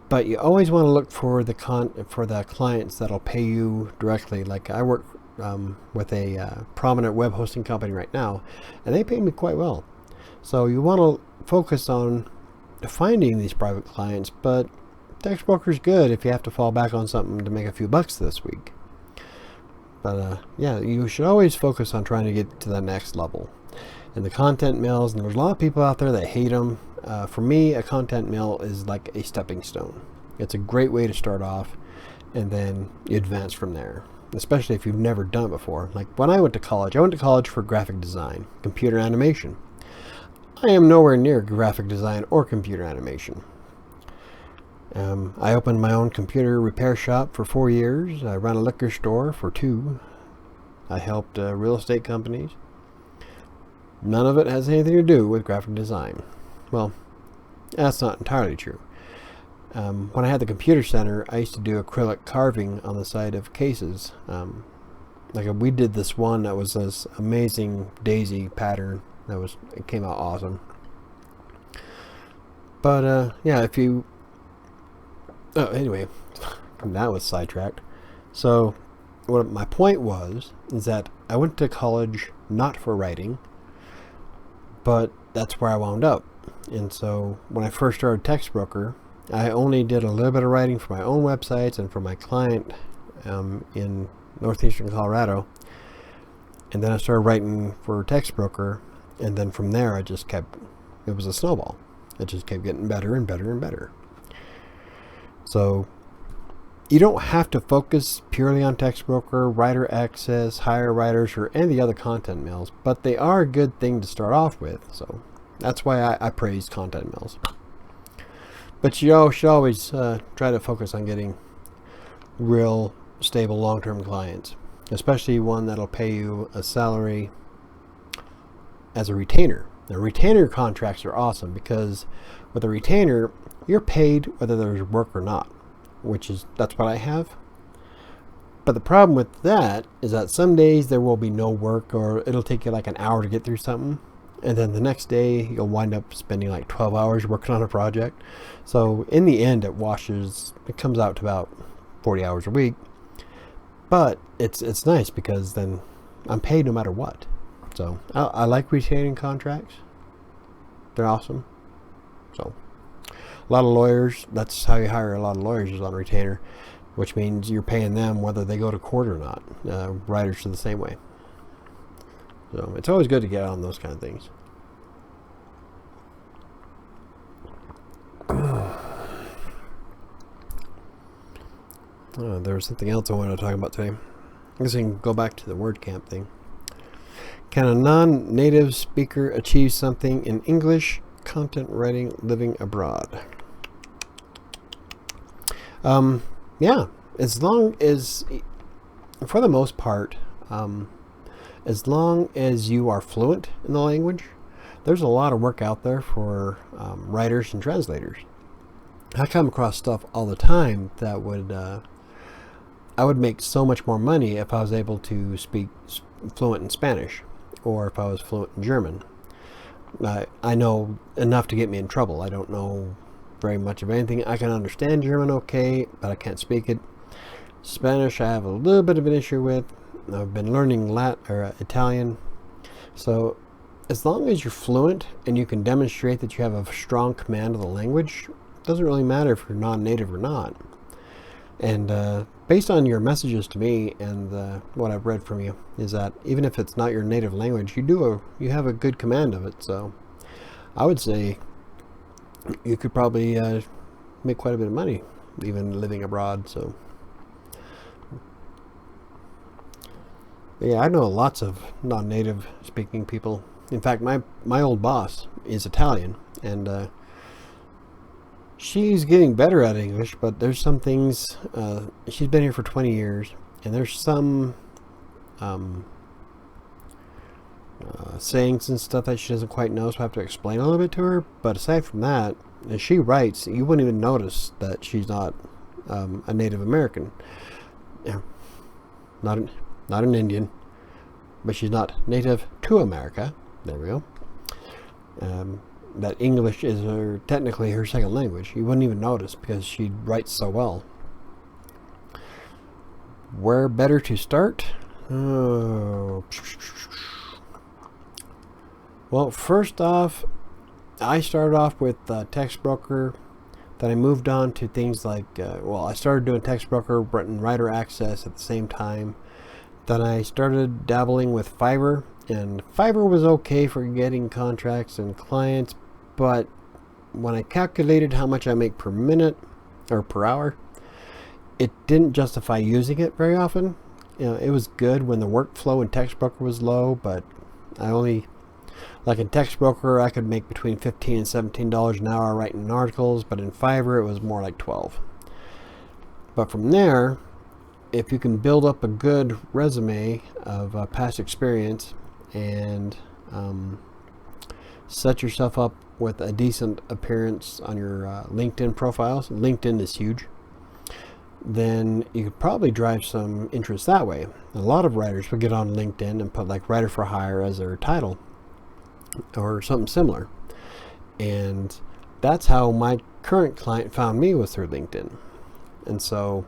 but you always want to look for the clients that'll pay you directly. Like I work with a prominent web hosting company right now, and they pay me quite well. So you want to focus on finding these private clients, but Textbroker is good if you have to fall back on something to make a few bucks this week. But yeah, you should always focus on trying to get to the next level. And the content mills, and there's a lot of people out there that hate them. For me, a content mill is like a stepping stone. It's a great way to start off, and then you advance from there, especially if you've never done it before. Like when I went to college for graphic design, computer animation. I am nowhere near graphic design or computer animation. I opened my own computer repair shop for 4 years. I ran a liquor store for 2. I helped real estate companies. None of it has anything to do with graphic design. Well, that's not entirely true. When I had the computer center, I used to do acrylic carving on the side of cases. We did this one that was this amazing daisy pattern. It came out awesome. But yeah, anyway, that was sidetracked. So what my point is that I went to college not for writing, but that's where I wound up. And so when I first started Textbroker, I only did a little bit of writing for my own websites and for my client in northeastern Colorado. And then I started writing for Textbroker, and then from there it was a snowball. It just kept getting better and better and better. So you don't have to focus purely on Textbroker, Writer Access, Hire Writers, or any of the other content mills, but they are a good thing to start off with. So that's why I praise content mills. But you should always try to focus on getting real, stable, long-term clients, especially one that'll pay you a salary as a retainer. Now, retainer contracts are awesome because with a retainer, you're paid whether there's work or not, that's what I have. But the problem with that is that some days there will be no work, or it'll take you like an hour to get through something, and then the next day you'll wind up spending like 12 hours working on a project. So in the end it comes out to about 40 hours a week. But it's nice because then I'm paid no matter what. So I like retaining contracts. They're awesome. So a lot of lawyers, that's how you hire a lot of lawyers, is on retainer, which means you're paying them whether they go to court or not. Writers are the same way. So it's always good to get on those kind of things. There was something else I wanted to talk about today. I guess I can go back to the WordCamp thing. Can a non-native speaker achieve something in English content writing living abroad? Yeah, as long as, for the most part, as long as you are fluent in the language, there's a lot of work out there for writers and translators. I come across stuff all the time that I would make so much more money if I was able to speak fluent in Spanish, or if I was fluent in German. I know enough to get me in trouble. I don't know very much of anything. I can understand German okay, but I can't speak it. Spanish I have a little bit of an issue with. I've been learning Italian. So as long as you're fluent and you can demonstrate that you have a strong command of the language, it doesn't really matter if you're non-native or not. And based on your messages to me and what I've read from you, is that even if it's not your native language, you have a good command of it. So I would say you could probably make quite a bit of money even living abroad. So yeah, I know lots of non-native speaking people. In fact, my old boss is Italian, and she's getting better at English, but there's some things, she's been here for 20 years, and there's some sayings and stuff that she doesn't quite know, so I have to explain a little bit to her. But aside from that, as she writes, you wouldn't even notice that she's not a Native American. Yeah, not an Indian, but she's not native to America. There we go. that English is technically her second language. You wouldn't even notice because she writes so well. Where better to start? Well, first off, I started off with Textbroker. Then I moved on to things like, I started doing Textbroker and Writer Access at the same time. Then I started dabbling with Fiverr, and Fiverr was okay for getting contracts and clients, but when I calculated how much I make per minute or per hour, it didn't justify using it very often. It was good when the workflow in Textbroker was low, but I only, like in Textbroker, I could make between $15 and $17 an hour writing articles, but in Fiverr it was more like 12. But from there, if you can build up a good resume of past experience and set yourself up with a decent appearance on your LinkedIn profiles, LinkedIn is huge, then you could probably drive some interest that way. A lot of writers would get on LinkedIn and put like writer for hire as their title or something similar. And that's how my current client found me, was through LinkedIn. And so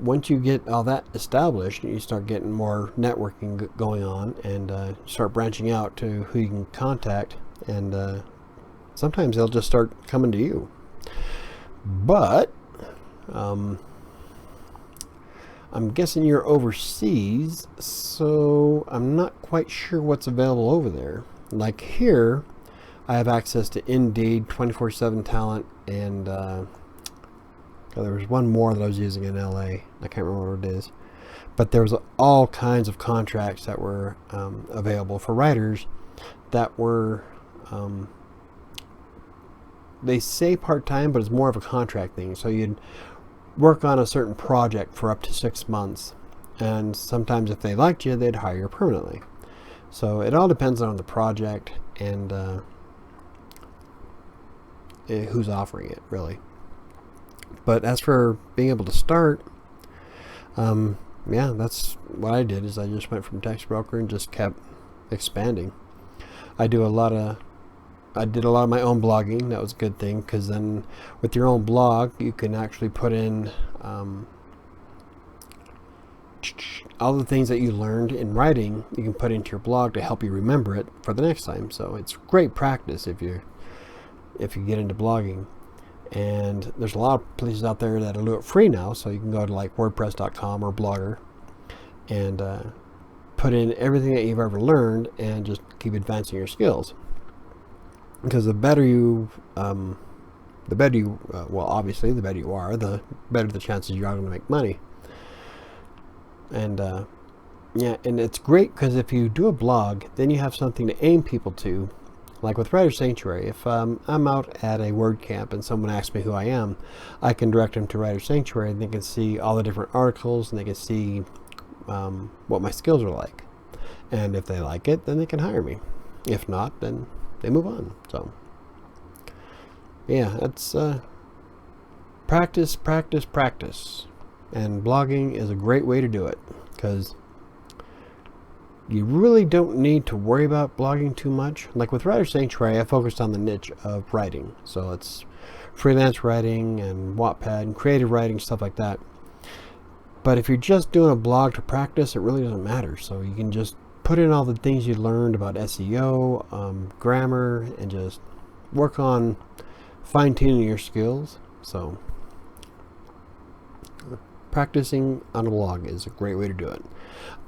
once you get all that established, you start getting more networking going on, and start branching out to who you can contact, and sometimes they'll just start coming to you. But I'm guessing you're overseas, so I'm not quite sure what's available over there. Like here, I have access to Indeed, 24/7 Talent, and there was one more that I was using in LA. I can't remember what it is. But there was all kinds of contracts that were available for writers that were, they say part-time, but it's more of a contract thing. So you'd work on a certain project for up to 6 months. And sometimes if they liked you, they'd hire you permanently. So it all depends on the project and who's offering it, really. But as for being able to start, yeah, that's what I did. Is I just went from Textbroker and just kept expanding. I did a lot of my own blogging. That was a good thing, because then with your own blog, you can actually put in all the things that you learned in writing. You can put into your blog to help you remember it for the next time. So it's great practice if you get into blogging. And there's a lot of places out there that'll do it free now, so you can go to like WordPress.com or Blogger and put in everything that you've ever learned and just keep advancing your skills. Because the better you are, the better the chances you are going to make money. And yeah, and it's great because if you do a blog, then you have something to aim people to. Like with WriterSanctuary, if I'm out at a WordCamp and someone asks me who I am, I can direct them to WriterSanctuary, and they can see all the different articles, and they can see what my skills are like. And if they like it, then they can hire me. If not, then they move on. So yeah, that's practice, practice, practice. And blogging is a great way to do it, because you really don't need to worry about blogging too much. Like with WriterSanctuary, I focused on the niche of writing. So it's freelance writing and Wattpad and creative writing, stuff like that. But if you're just doing a blog to practice, it really doesn't matter. So you can just put in all the things you learned about SEO, grammar, and just work on fine-tuning your skills. So practicing on a blog is a great way to do it.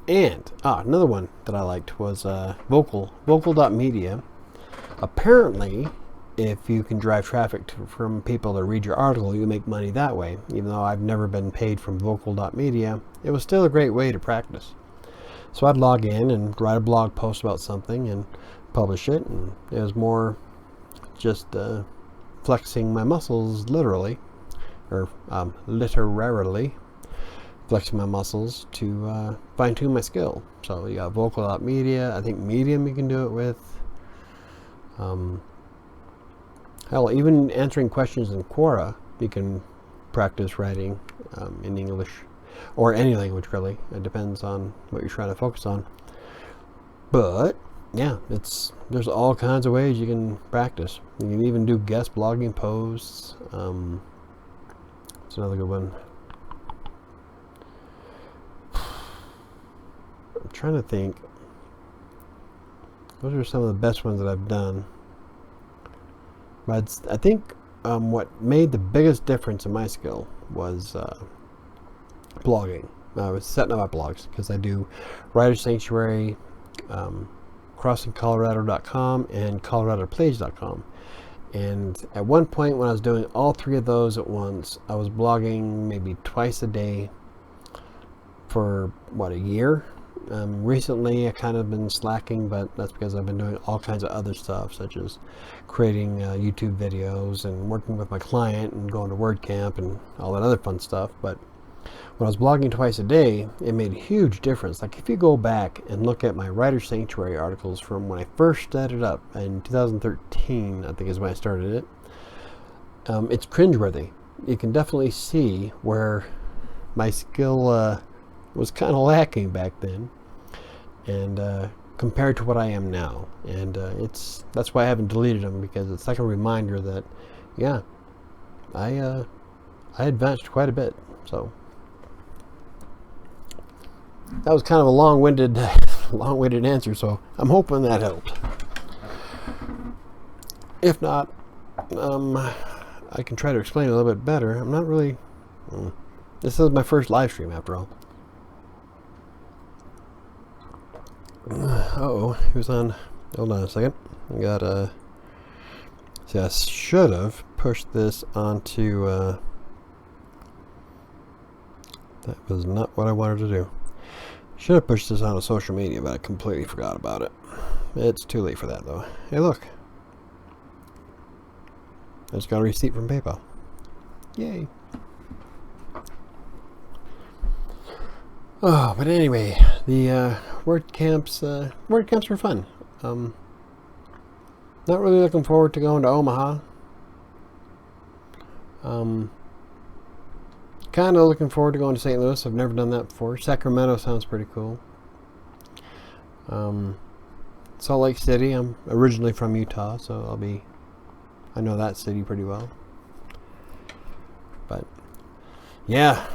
And another one that I liked was vocal.media. Apparently, if you can drive traffic from people to read your article, you make money that way. Even though I've never been paid from vocal.media, it was still a great way to practice. So I'd log in and write a blog post about something and publish it, and it was more just flexing my muscles, literally, or literarily flexing my muscls to fine-tune my skill. So you got vocal.media. I think Medium you can do it with. Hell, even answering questions in Quora, you can practice writing in English or any language, really. It depends on what you're trying to focus on. But yeah, there's all kinds of ways you can practice. You can even do guest blogging posts. It's another good one. I'm trying to think. Those are some of the best ones that I've done. But I think what made the biggest difference in my skill was blogging. I was setting up my blogs because I do WriterSanctuary, crossingcolorado.com, and coloradoplays.com. And at one point when I was doing all three of those at once, I was blogging maybe twice a day for, what, a year? Recently I kind of been slacking, but that's because I've been doing all kinds of other stuff, such as creating YouTube videos and working with my client and going to WordCamp and all that other fun stuff. But when I was blogging twice a day, it made a huge difference. Like if you go back and look at my WriterSanctuary articles from when I first started up in 2013, I think is when I started it, it's cringeworthy. You can definitely see where my skill was kind of lacking back then, and compared to what I am now. And that's why I haven't deleted them, because it's like a reminder that, yeah, I advanced quite a bit. So that was kind of a long-winded answer, so I'm hoping that helped. If not, I can try to explain it a little bit better. I'm not really... This is my first live stream, after all. Uh-oh, he was on... Hold on a second. I got see, I should have pushed this onto... that was not what I wanted to do. Should have pushed this onto social media, but I completely forgot about it. It's too late for that, though. Hey, look. I just got a receipt from PayPal. Yay. Oh, but anyway, the WordCamps were fun. Not really looking forward to going to Omaha. Kind of looking forward to going to St. Louis. I've never done that before. Sacramento sounds pretty cool. Salt Lake City. I'm originally from Utah, so I know that city pretty well. But yeah,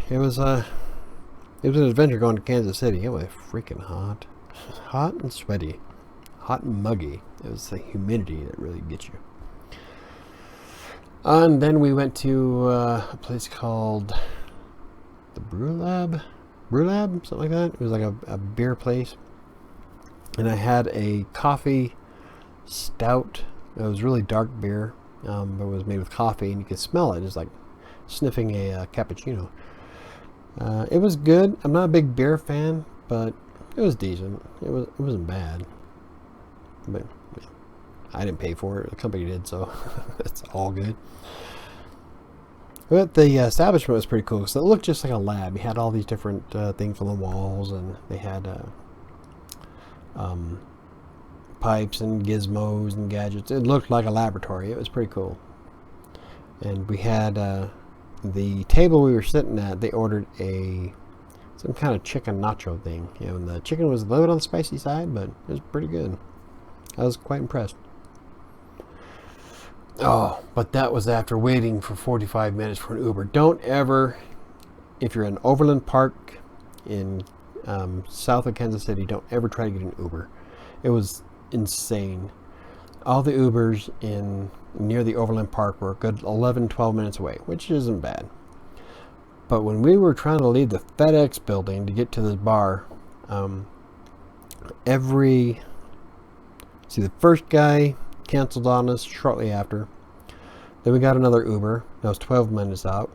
it was an adventure going to Kansas City. It was freaking hot and sweaty, hot and muggy. It was the humidity that really gets you. And then we went to a place called the Brew Lab, something like that. It was like a beer place. And I had a coffee stout. It was really dark beer, but it was made with coffee, and you could smell it. It's like sniffing a cappuccino. It was good. I'm not a big beer fan, but it was decent. It wasn't bad. But yeah, I didn't pay for it. The company did, so it's all good. But the establishment was pretty cool, because it looked just like a lab. You had all these different things on the walls, and they had pipes and gizmos and gadgets. It looked like a laboratory. It was pretty cool. And we had the table we were sitting at, they ordered some kind of chicken nacho thing. You know, and the chicken was a little bit on the spicy side, but it was pretty good. I was quite impressed. Oh, but that was after waiting for 45 minutes for an Uber. Don't ever, if you're in Overland Park in south of Kansas City, don't ever try to get an Uber. It was insane. All the Ubers near the Overland Park were a good 11-12 minutes away, which isn't bad. But when we were trying to leave the FedEx building to get to this bar, the first guy canceled on us shortly after. Then we got another Uber that was 12 minutes out.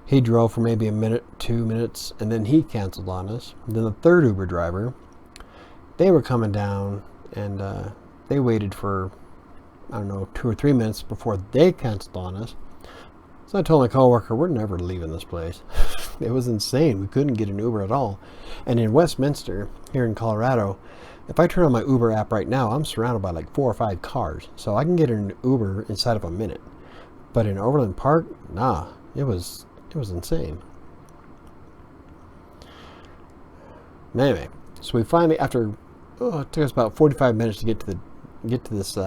He drove for maybe a minute, 2 minutes, and then he canceled on us. And then the third Uber driver, they were coming down, and they waited for, I don't know, 2 or 3 minutes before they canceled on us. So I told my coworker, we're never leaving this place. It was insane. We couldn't get an Uber at all. And in Westminster, here in Colorado, if I turn on my Uber app right now, I'm surrounded by like 4 or 5 cars. So I can get an Uber inside of a minute. But in Overland Park, nah, it was insane. Anyway, so we finally, after it took us about 45 minutes to get to this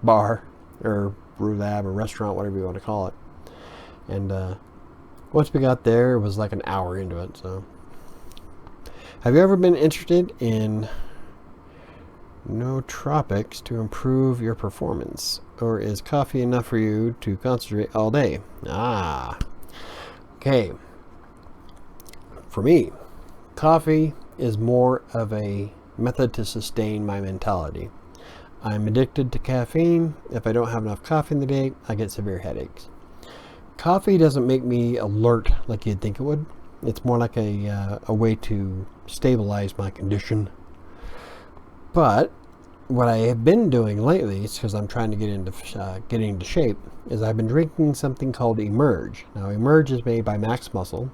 bar or brew lab or restaurant, whatever you want to call it. And once we got there, it was like an hour into it. So, have you ever been interested in nootropics to improve your performance, or is coffee enough for you to concentrate all day? Okay. For me, coffee is more of a method to sustain my mentality. I'm addicted to caffeine. If I don't have enough coffee in the day, I get severe headaches. Coffee doesn't make me alert like you'd think it would. It's more like a way to stabilize my condition. But what I have been doing lately, because I'm trying to get into shape, is I've been drinking something called Emerge. Now, Emerge is made by Max Muscle,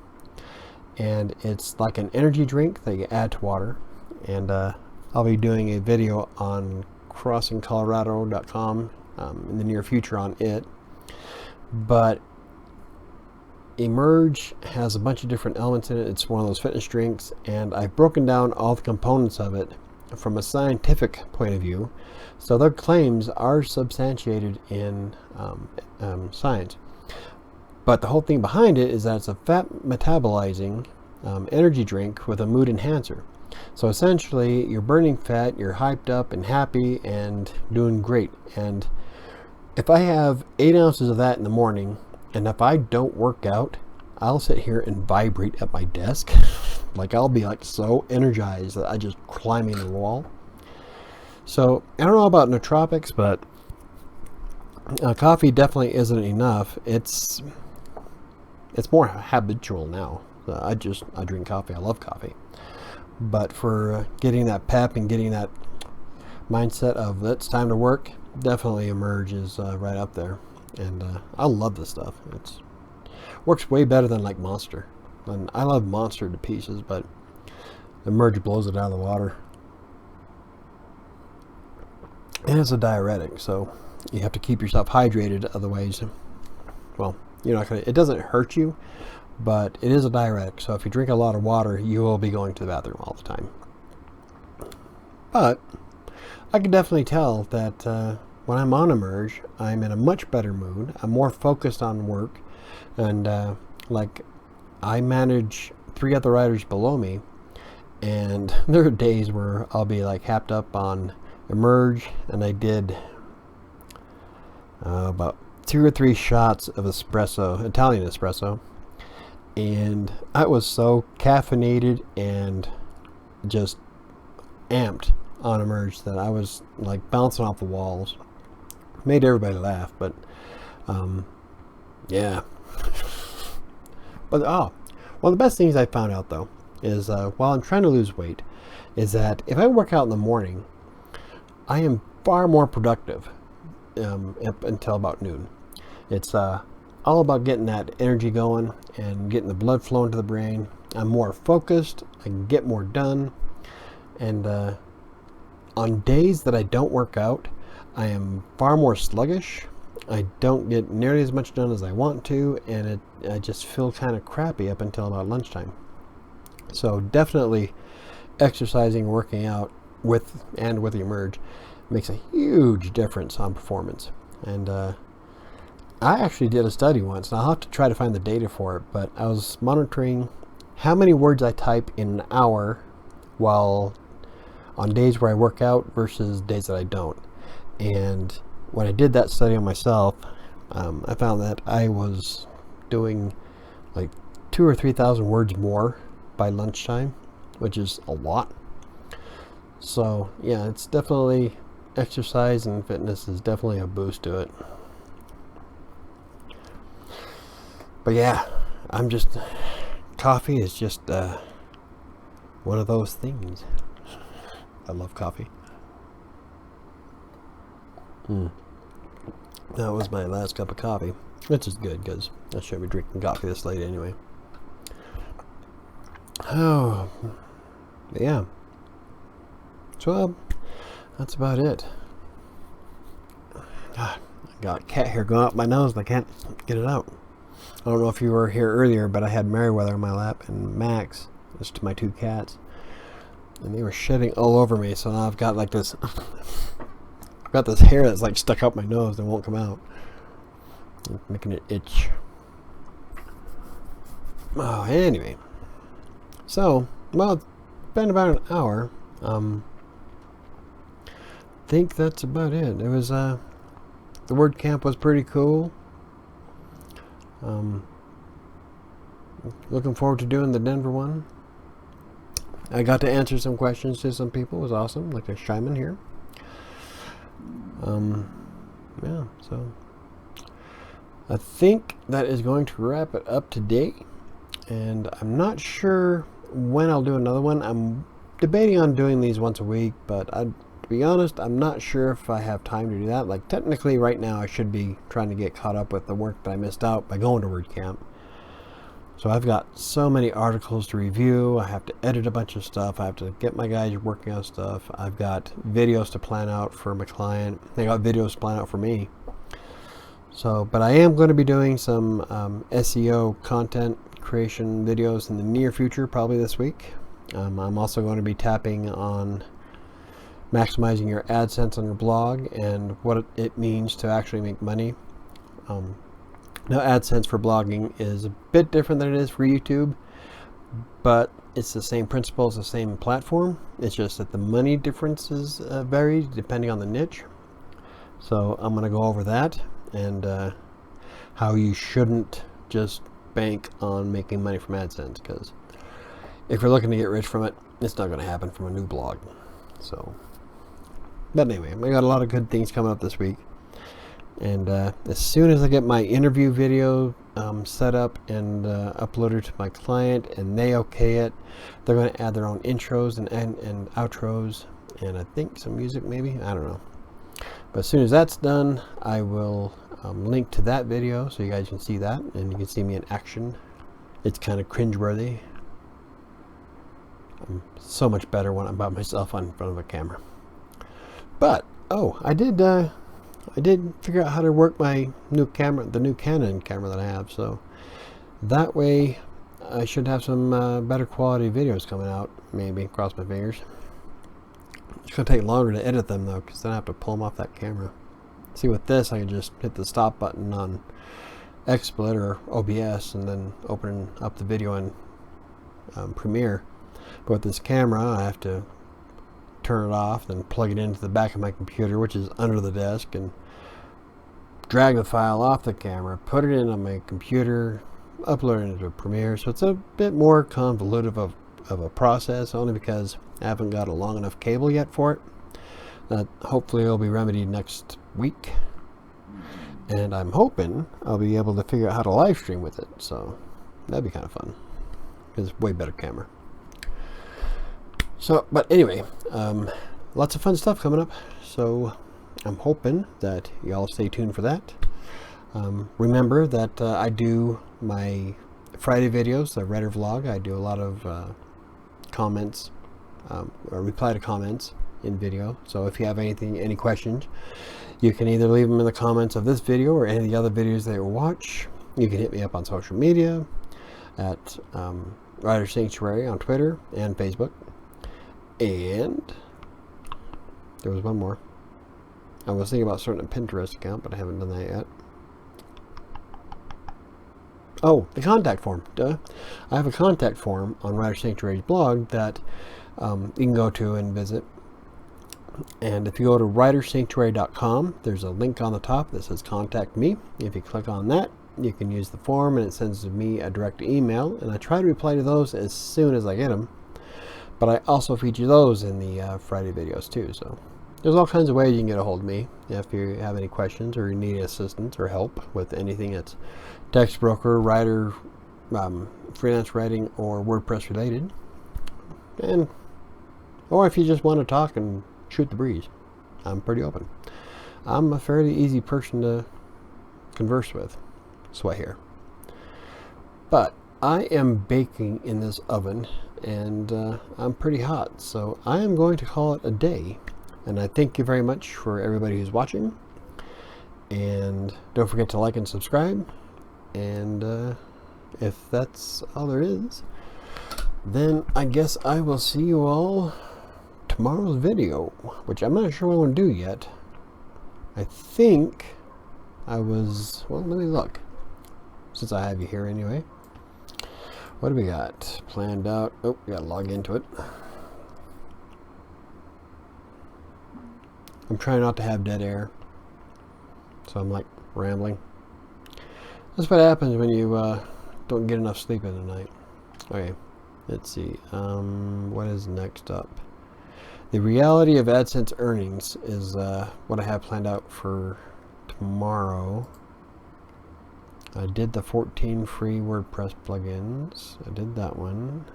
and it's like an energy drink that you add to water. And I'll be doing a video on crossingcolorado.com in the near future on it. But Emerge has a bunch of different elements in it. It's one of those fitness drinks, and I've broken down all the components of it from a scientific point of view, so their claims are substantiated in science. But the whole thing behind it is that it's a fat metabolizing energy drink with a mood enhancer. So essentially, you're burning fat, you're hyped up and happy and doing great. And if I have 8 ounces of that in the morning, and if I don't work out, I'll sit here and vibrate at my desk. Like, I'll be like so energized that I just climbing the wall. So I don't know about nootropics, but coffee definitely isn't enough. It's more habitual now. I drink coffee. I love coffee. But for getting that pep and getting that mindset of it's time to work, definitely Emerge is right up there. And I love this stuff. It works way better than like Monster. And I love Monster to pieces, but Emerge blows it out of the water. And it's a diuretic, so you have to keep yourself hydrated. Otherwise, well, you're not gonna. It doesn't hurt you, but it is a diuretic. So if you drink a lot of water, you will be going to the bathroom all the time. But I can definitely tell that when I'm on Emerge, I'm in a much better mood. I'm more focused on work, and like I manage 3 other writers below me, and there are days where I'll be like happed up on Emerge, and I did about 2 or 3 shots of espresso, Italian espresso, and I was so caffeinated and just amped on Emerge that I was like bouncing off the walls. Made everybody laugh, but yeah. But one of the best things I found out though is while I'm trying to lose weight, is that if I work out in the morning, I am far more productive up until about noon. It's all about getting that energy going and getting the blood flowing to the brain. I'm more focused. I can get more done. And on days that I don't work out, I am far more sluggish. I don't get nearly as much done as I want to, and I just feel kind of crappy up until about lunchtime. So definitely exercising, working out with Emerge makes a huge difference on performance. And I actually did a study once, and I'll have to try to find the data for it, but I was monitoring how many words I type in an hour while on days where I work out versus days that I don't. And when I did that study on myself, I found that I was doing like 2,000 or 3,000 words more by lunchtime, which is a lot. So yeah, it's definitely exercise and fitness is definitely a boost to it. But yeah, coffee is just one of those things. I love coffee. That was my last cup of coffee, which is good because I shouldn't be drinking coffee this late anyway. Oh, yeah. So that's about it. God, I got cat hair going up my nose and I can't get it out. I don't know if you were here earlier, but I had Meriwether on my lap and Max, just my 2 cats. and they were shedding all over me. So now I've got like this, I've got this hair that's like stuck up my nose and won't come out, making it itch. Oh, anyway, so well, it's been about an hour. Think that's about it. It was the WordCamp was pretty cool. Looking forward to doing the Denver one. I got to answer some questions to some people. It was awesome, like a Shyman here. Yeah, so I think that is going to wrap it up today. And I'm not sure when I'll do another one. I'm debating on doing these once a week, but to be honest, I'm not sure if I have time to do that. Like, technically right now I should be trying to get caught up with the work that I missed out by going to WordCamp. So I've got so many articles to review. I have to edit a bunch of stuff. I have to get my guys working on stuff. I've got videos to plan out for my client. They got videos to plan out for me. So, but I am going to be doing some SEO content creation videos in the near future, probably this week. I'm also going to be tapping on maximizing your AdSense on your blog and what it means to actually make money. Now, AdSense for blogging is a bit different than it is for YouTube, but it's the same principles, the same platform. It's just that the money differences vary depending on the niche. So I'm going to go over that and how you shouldn't just bank on making money from AdSense, because if you're looking to get rich from it, it's not going to happen from a new blog. So, but anyway, we got a lot of good things coming up this week. And as soon as I get my interview video set up and uploaded to my client and they okay it, they're going to add their own intros and outros, and I think some music maybe, I don't know. But as soon as that's done, I will link to that video so you guys can see that and you can see me in action. It's kind of cringeworthy. I'm so much better when I'm by myself in front of a camera. But I did figure out how to work my new camera, the new Canon camera that I have. So that way I should have some better quality videos coming out, maybe, cross my fingers. It's going to take longer to edit them though, because then I have to pull them off that camera. See, with this I can just hit the stop button on XSplit or OBS and then open up the video in Premiere. But with this camera I have to turn it off, then plug it into the back of my computer, which is under the desk, and drag the file off the camera, put it in on my computer, upload it into Premiere. So it's a bit more convoluted of a process, only because I haven't got a long enough cable yet for it. That hopefully will be remedied next week, and I'm hoping I'll be able to figure out how to live stream with it. So that'd be kind of fun, because it's way better camera. So, but anyway, lots of fun stuff coming up. So I'm hoping that y'all stay tuned for that. Remember that I do my Friday videos, the Writer vlog. I do a lot of comments, or reply to comments in video. So if you have any questions, you can either leave them in the comments of this video or any of the other videos that you watch. You can hit me up on social media at WriterSanctuary on Twitter and Facebook. And there was one more. I was thinking about starting a Pinterest account, but I haven't done that yet. Oh, the contact form. Duh. I have a contact form on WriterSanctuary's blog that you can go to and visit. And if you go to WriterSanctuary.com, there's a link on the top that says Contact Me. If you click on that, you can use the form and it sends me a direct email. And I try to reply to those as soon as I get them. But I also feature those in the Friday videos too. So there's all kinds of ways you can get a hold of me if you have any questions or you need assistance or help with anything that's Textbroker, writer, freelance writing, or WordPress related. Or if you just want to talk and shoot the breeze, I'm pretty open. I'm a fairly easy person to converse with, so I hear. But I am baking in this oven, and I'm pretty hot, so I am going to call it a day. And I thank you very much for everybody who's watching, and don't forget to like and subscribe. And if that's all there is, then I guess I will see you all tomorrow's video, which I'm not sure what I want to do yet. I think I was, well, let me look, since I have you here anyway. What do we got planned out? Oh, we gotta log into it. I'm trying not to have dead air, so I'm like rambling. That's what happens when you don't get enough sleep in the night. Okay, let's see. What is next up? The reality of AdSense earnings is what I have planned out for tomorrow. I did the 14 free WordPress plugins. I did that one.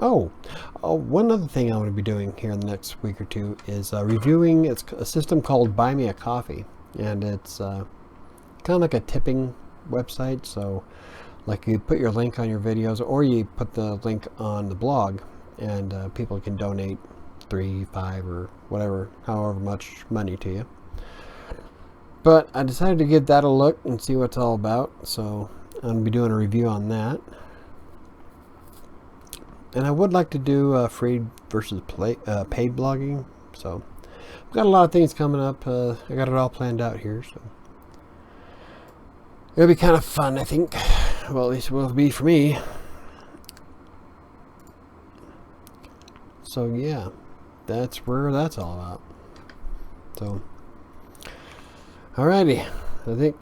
Oh, one other thing I'm going to be doing here in the next week or two is reviewing. It's a system called Buy Me a Coffee, and it's kind of like a tipping website. So, like, you put your link on your videos, or you put the link on the blog, and people can donate $3, $5, or whatever, however much money to you. But I decided to give that a look and see what it's all about. So I'm going to be doing a review on that. And I would like to do free versus paid blogging. So I've got a lot of things coming up. I got it all planned out here. So it'll be kind of fun, I think. Well, at least it will be for me. So yeah, that's where that's all about. So alrighty, I think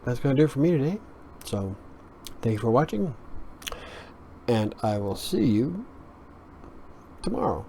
that's going to do it for me today. So thanks for watching, and I will see you tomorrow.